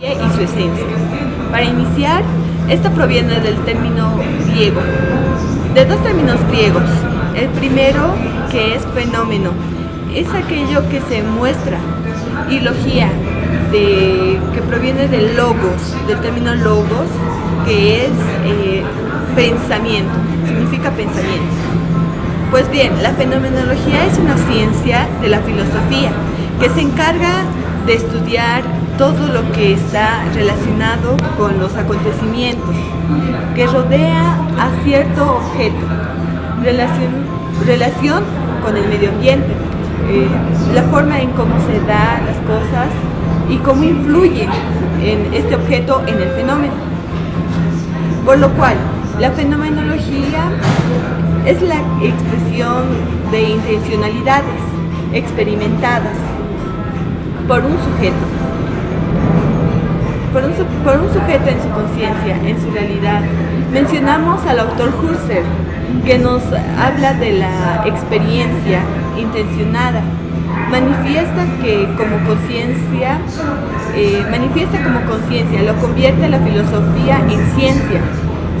Y su esencia. Para iniciar, esta proviene del término griego, de dos términos griegos. El primero, que es fenómeno, es aquello que se muestra, y logía, que proviene del logos, del término logos, que es pensamiento, significa pensamiento. Pues bien, la fenomenología es una ciencia de la filosofía que se encarga de estudiar todo lo que está relacionado con los acontecimientos, que rodea a cierto objeto, relación con el medio ambiente, la forma en cómo se dan las cosas y cómo influye en este objeto en el fenómeno. Por lo cual, la fenomenología es la expresión de intencionalidades experimentadas por un sujeto. Por un sujeto en su conciencia, en su realidad. Mencionamos al autor Husserl, que nos habla de la experiencia intencionada. Manifiesta como conciencia, lo convierte la filosofía en ciencia,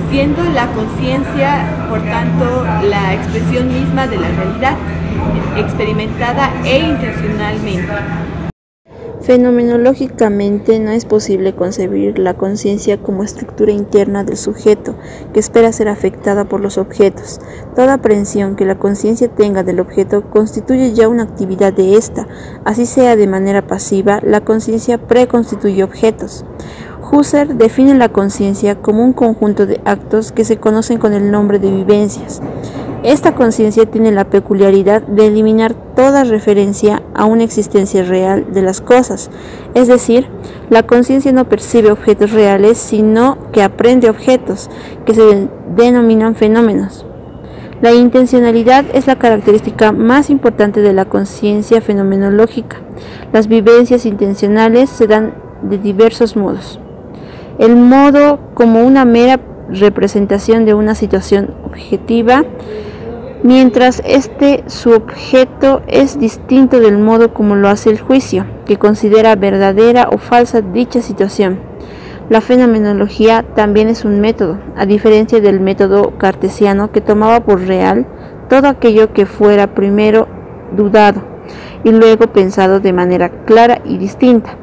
siendo la conciencia, por tanto, la expresión misma de la realidad, experimentada e intencionalmente. Fenomenológicamente no es posible concebir la conciencia como estructura interna del sujeto que espera ser afectada por los objetos. Toda aprehensión que la conciencia tenga del objeto constituye ya una actividad de ésta, así sea de manera pasiva, la conciencia preconstituye objetos. Husserl define la conciencia como un conjunto de actos que se conocen con el nombre de vivencias. Esta conciencia tiene la peculiaridad de eliminar toda referencia a una existencia real de las cosas, es decir, la conciencia no percibe objetos reales, sino que aprende objetos, que se denominan fenómenos. La intencionalidad es la característica más importante de la conciencia fenomenológica. Las vivencias intencionales se dan de diversos modos. El modo como una mera representación de una situación objetiva, mientras su objeto es distinto del modo como lo hace el juicio, que considera verdadera o falsa dicha situación. La fenomenología también es un método, a diferencia del método cartesiano que tomaba por real todo aquello que fuera primero dudado y luego pensado de manera clara y distinta.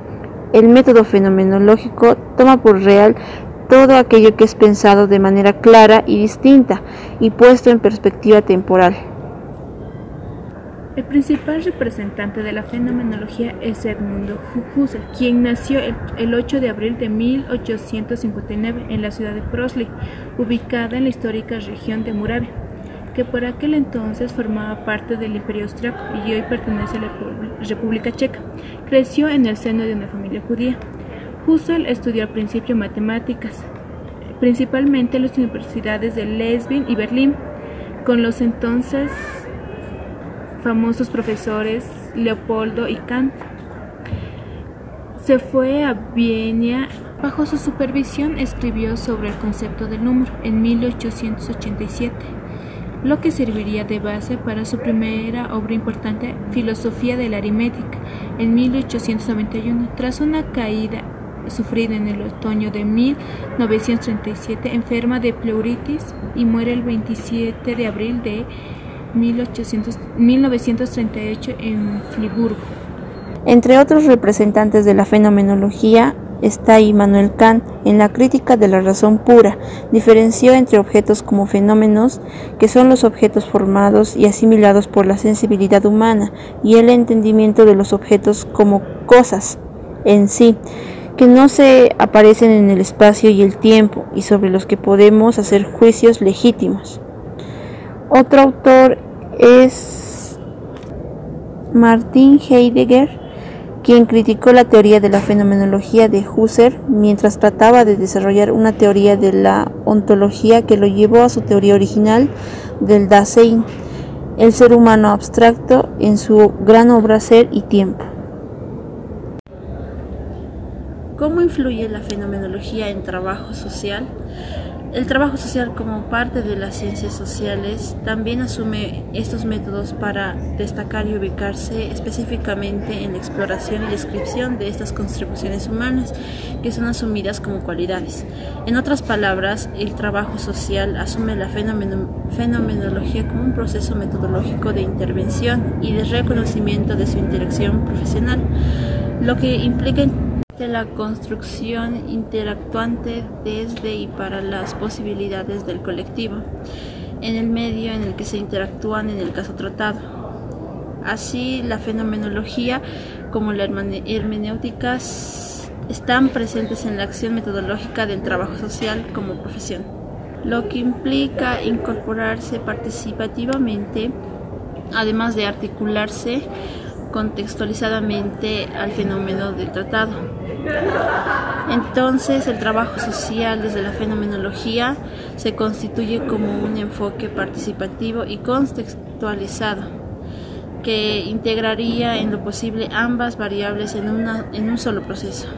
El método fenomenológico toma por real todo aquello que es pensado de manera clara y distinta y puesto en perspectiva temporal. El principal representante de la fenomenología es Edmund Husserl, quien nació el 8 de abril de 1859 en la ciudad de Wrocław, ubicada en la histórica región de Moravia, que por aquel entonces formaba parte del Imperio Austriaco y hoy pertenece a la República Checa. Creció en el seno de una familia judía. Husserl estudió al principio matemáticas, principalmente en las universidades de Leipzig y Berlín, con los entonces famosos profesores Leopoldo y Kant. Se fue a Viena. Bajo su supervisión escribió sobre el concepto del número en 1887, lo que serviría de base para su primera obra importante, Filosofía de la Aritmética, en 1891. Tras una caída sufrida en el otoño de 1937, enferma de pleuritis y muere el 27 de abril de 1938 en Friburgo. Entre otros representantes de la fenomenología está Immanuel Kant. En la Crítica de la razón pura, diferenció entre objetos como fenómenos, que son los objetos formados y asimilados por la sensibilidad humana, y el entendimiento de los objetos como cosas en sí, que no se aparecen en el espacio y el tiempo, y sobre los que podemos hacer juicios legítimos. Otro autor es Martin Heidegger, quien criticó la teoría de la fenomenología de Husserl mientras trataba de desarrollar una teoría de la ontología que lo llevó a su teoría original del Dasein, el ser humano abstracto, en su gran obra Ser y Tiempo. ¿Cómo influye la fenomenología en trabajo social? El trabajo social, como parte de las ciencias sociales, también asume estos métodos para destacar y ubicarse específicamente en la exploración y descripción de estas contribuciones humanas que son asumidas como cualidades. En otras palabras, el trabajo social asume la fenomenología como un proceso metodológico de intervención y de reconocimiento de su interacción profesional, lo que implica de la construcción interactuante desde y para las posibilidades del colectivo, en el medio en el que se interactúan en el caso tratado. Así, la fenomenología como la hermenéutica están presentes en la acción metodológica del trabajo social como profesión, lo que implica incorporarse participativamente, además de articularse contextualizadamente al fenómeno del tratado. Entonces, el trabajo social desde la fenomenología se constituye como un enfoque participativo y contextualizado que integraría en lo posible ambas variables en un solo proceso.